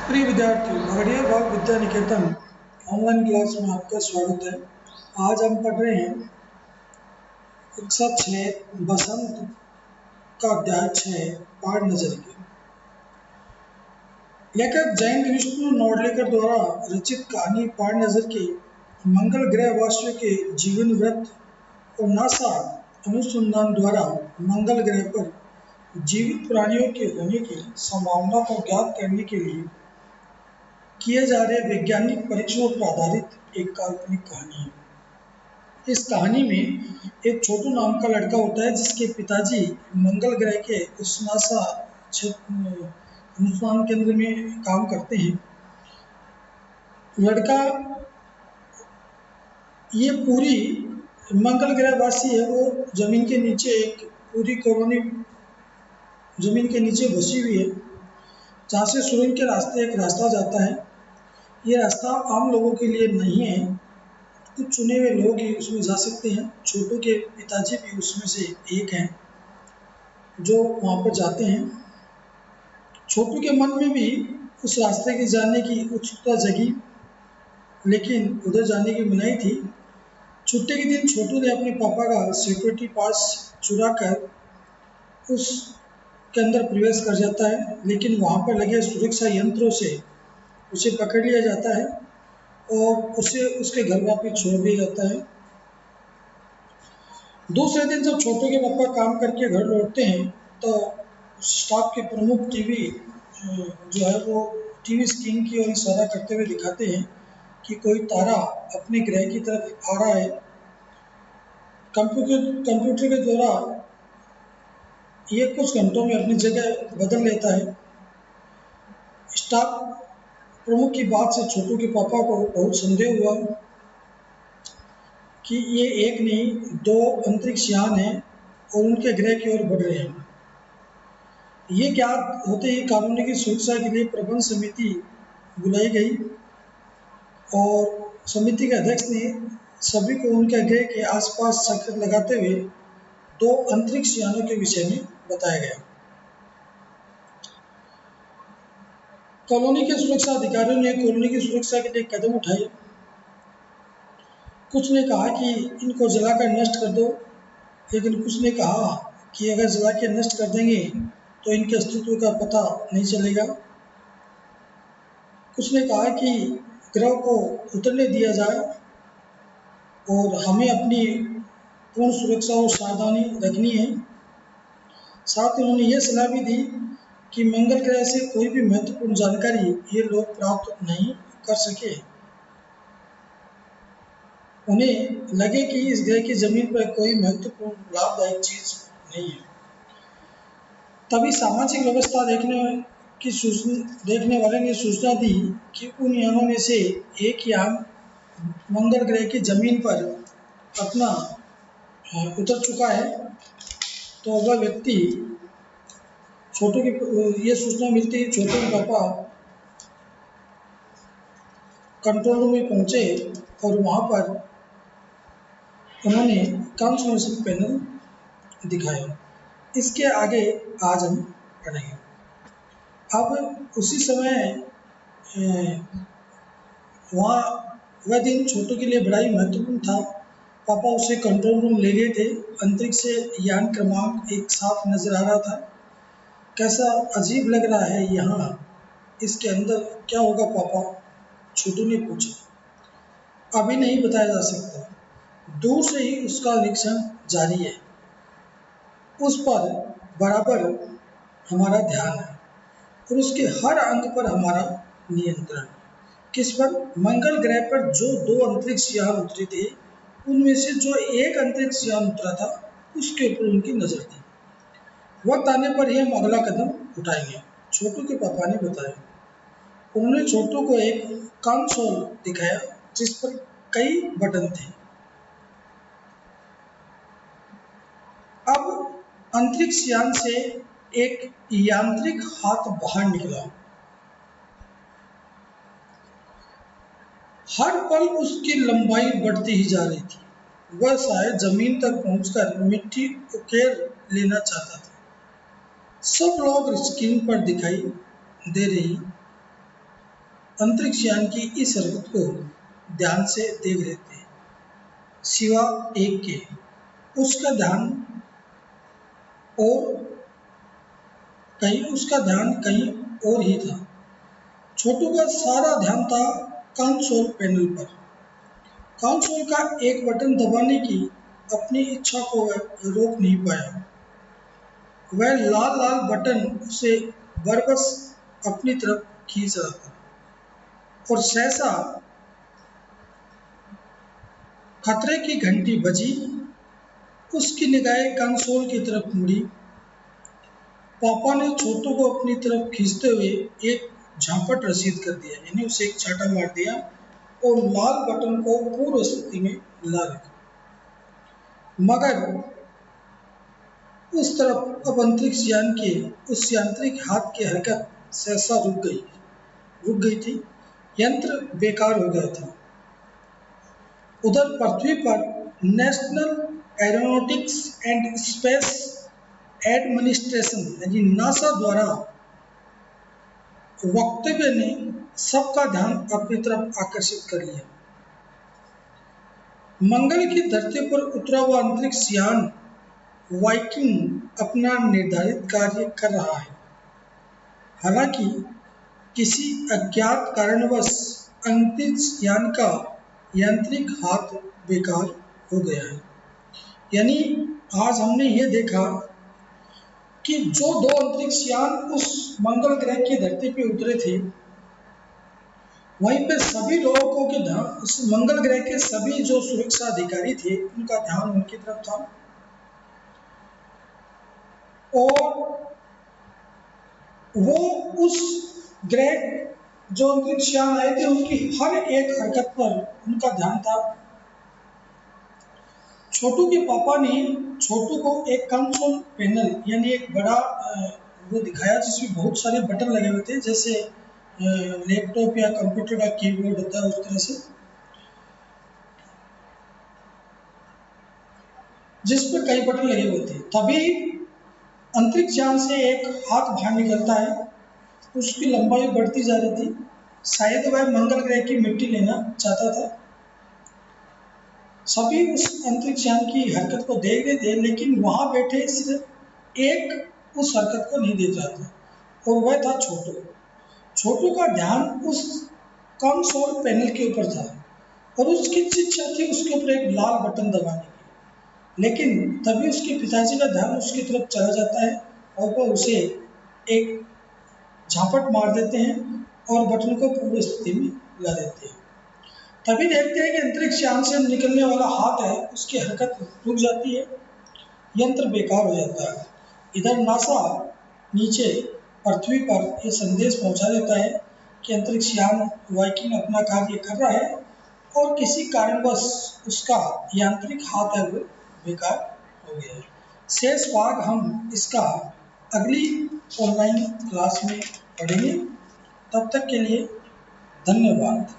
प्रिय विद्यार्थियों, खगड़िया भाग विद्या निकेतन ऑनलाइन क्लास में आपका स्वागत है। आज हम पढ़ रहे हैं कक्षा 6 बसंत का अध्याय 6 पाठ नजर के। लेखक जयंत विष्णु नौडलेकर द्वारा रचित कहानी पाठ नजर के मंगल ग्रह वासियों के जीवन वृत्त और नासा अनुसंधान द्वारा मंगल ग्रह पर जीवित प्राणियों के होने की संभावना को ज्ञात करने के लिए किए जा रहे वैज्ञानिक परीक्षणों पर आधारित एक काल्पनिक कहानी है। इस कहानी में एक छोटू नाम का लड़का होता है जिसके पिताजी मंगल ग्रह के उस नासा अनुसंधान केंद्र में काम करते हैं। लड़का ये पूरी मंगल ग्रह वासी है, वो जमीन के नीचे एक पूरी कॉलोनी जमीन के नीचे बसी हुई है, जहाँ से सुरंग के रास्ते एक रास्ता जाता है। ये रास्ता आम लोगों के लिए नहीं है, कुछ चुने हुए लोग ही उसमें जा सकते हैं। छोटू के पिताजी भी उसमें से एक हैं जो वहाँ पर जाते हैं। छोटू के मन में भी उस रास्ते के जाने की उत्सुकता जगी, लेकिन उधर जाने की मनाही थी। छुट्टी के दिन छोटू ने अपने पापा का सिक्योरिटी पास चुरा कर उसके अंदर प्रवेश कर जाता है, लेकिन वहाँ पर लगे सुरक्षा यंत्रों से उसे पकड़ लिया जाता है और उसे उसके घर वापस छोड़ दिया जाता है। दूसरे दिन जब छोटू के पापा काम करके घर लौटते हैं तो स्टाफ के प्रमुख टीवी जो है वो टीवी स्क्रीन की ओर इशारा करते हुए दिखाते हैं कि कोई तारा अपने ग्रह की तरफ आ रहा है। कंप्यूटर के द्वारा ये कुछ घंटों में अपनी जगह बदल लेता है। स्टाफ प्रमुख की बात से छोटू के पापा को बहुत संदेह हुआ कि ये एक नहीं 2 अंतरिक्ष यान हैं और उनके ग्रह की ओर बढ़ रहे हैं। ये ज्ञात होते ही कॉलोनी की सुरक्षा के लिए प्रबंध समिति बुलाई गई और समिति के अध्यक्ष ने सभी को उनके ग्रह के आसपास चक्कर लगाते हुए 2 अंतरिक्ष यानों के विषय में बताया गया। कॉलोनी के सुरक्षा अधिकारियों ने कॉलोनी की सुरक्षा के लिए कदम उठाए। कुछ ने कहा कि इनको जलाकर नष्ट कर दो, लेकिन कुछ ने कहा कि अगर जला के नष्ट कर देंगे तो इनके अस्तित्व का पता नहीं चलेगा। कुछ ने कहा कि ग्रह को उतरने दिया जाए और हमें अपनी पूर्ण सुरक्षा और सावधानी रखनी है। साथ ही उन्होंने यह सलाह भी दी कि मंगल ग्रह से कोई भी महत्वपूर्ण जानकारी ये लोग प्राप्त नहीं कर सके। उन्हें लगे कि इस ग्रह की जमीन पर कोई महत्वपूर्ण लाभदायक चीज नहीं है। तभी सामाजिक व्यवस्था देखने वाले ने सूचना दी कि उन यानों में से एक यान मंगल ग्रह की जमीन पर अपना उतर चुका है। तो वह व्यक्ति छोटू की ये सूचना मिलती है, छोटू के पापा कंट्रोल रूम में पहुंचे और वहाँ पर उन्होंने कंफर्मेशन पैनल दिखाया। इसके आगे आज हम पढ़ेंगे। अब उसी समय वहाँ वह दिन छोटू के लिए बड़ा ही महत्वपूर्ण था। पापा उसे कंट्रोल रूम ले गए थे। अंतरिक्ष से यान क्रमांक एक साफ नजर आ रहा था। कैसा अजीब लग रहा है यहाँ, इसके अंदर क्या होगा पापा? छोटू ने पूछा। अभी नहीं बताया जा सकता, दूर से ही उसका निरीक्षण जारी है। उस पर बराबर हमारा ध्यान है और उसके हर अंग पर हमारा नियंत्रण। किस पर? मंगल ग्रह पर जो 2 अंतरिक्ष यान उतरे थे, उनमें से जो एक अंतरिक्ष यान उतरा था उसके ऊपर उनकी नजर थी। वक्त आने पर ही हम अगला कदम उठाएंगे, छोटू के पापा ने बताया। उन्होंने छोटू को एक कंसोल दिखाया जिस पर कई बटन थे। अब अंतरिक्ष यान से एक यांत्रिक हाथ बाहर निकला। हर पल उसकी लंबाई बढ़ती ही जा रही थी। वह शायद जमीन तक पहुंचकर मिट्टी उकेर लेना चाहता था। सब लोग स्क्रीन पर दिखाई दे रही अंतरिक्ष यान की इस हरकत को ध्यान से देख रहे थे, सिवा एक के। और उसका ध्यान कहीं और ही था। छोटू का सारा ध्यान था कंसोल पैनल पर। कंसोल का एक बटन दबाने की अपनी इच्छा को वह रोक नहीं पाया। वह लाल लाल बटन उसे बरबस अपनी तरफ खींच रहा था, और सहसा खतरे की घंटी बजी। उसकी निगाहें कंसोल की तरफ मुड़ी। पापा ने छोटू को अपनी तरफ खींचते हुए एक झापट रसीद कर दिया, यानी उसे एक चाटा मार दिया और लाल बटन को पूर्व स्थिति में ला रखा। मगर उस तरफ अब अंतरिक्ष यान के उस यांत्रिक हाथ की हरकत सहसा रुक गई थी। यंत्र बेकार हो गया था। उधर पृथ्वी पर national aeronautics and space administration यानी नासा द्वारा वक्तव्य ने सबका ध्यान अपनी तरफ आकर्षित कर लिया। मंगल की धरती पर उतरा हुआ अंतरिक्ष यान वाइकिंग अपना निर्धारित कार्य कर रहा है। हालांकि किसी अज्ञात कारणवश अंतरिक्ष यान का यांत्रिक हाथ बेकार हो गया है। यानी आज हमने ये देखा कि जो दो अंतरिक्ष यान उस मंगल ग्रह की धरती पर उतरे थे, वहीं पे सभी लोगों के ध्यान उस मंगल ग्रह के सभी जो सुरक्षा अधिकारी थे उनका ध्यान उनकी तरफ था। और वो उस ग्रह जो अंतरिक्ष यान आए थे उनकी हर एक हरकत पर उनका ध्यान था। छोटू के पापा ने छोटू को एक कंसोल पैनल यानी एक बड़ा वो दिखाया जिसमें बहुत सारे बटन लगे हुए थे, जैसे लैपटॉप या कंप्यूटर का कीबोर्ड होता है उस तरह से, जिस पर कई बटन लगे हुए थे। तभी अंतरिक्ष यान से एक हाथ बाहर निकलता है। उसकी लंबाई बढ़ती जा रही थी। शायद वह मंगल ग्रह की मिट्टी लेना चाहता था। सभी उस अंतरिक्ष यान की हरकत को देख रहे थे, लेकिन वहां बैठे सिर्फ एक उस हरकत को नहीं देख रहा था, और वह था छोटू। छोटू का ध्यान उस कंसोल पैनल के ऊपर था और उसकी इच्छा थी उसके ऊपर एक लाल बटन दबाने की। लेकिन तभी उसके पिताजी का ध्यान उसकी तरफ चला जाता है और वह उसे एक झापट मार देते हैं और बटन को पूर्व स्थिति में ला देते हैं। तभी देखते हैं कि अंतरिक्ष यान से निकलने वाला हाथ है उसकी हरकत रुक जाती है, यंत्र बेकार हो जाता है। इधर नासा नीचे पृथ्वी पर यह संदेश पहुंचा देता है कि अंतरिक्ष यान वाइकिंग अपना कार्य कर रहा है और किसी कारणवश उसका यांत्रिक हाथ है वो बेकार हो गया है। शेष भाग हम इसका अगली ऑनलाइन क्लास में पढ़ेंगे। तब तक के लिए धन्यवाद।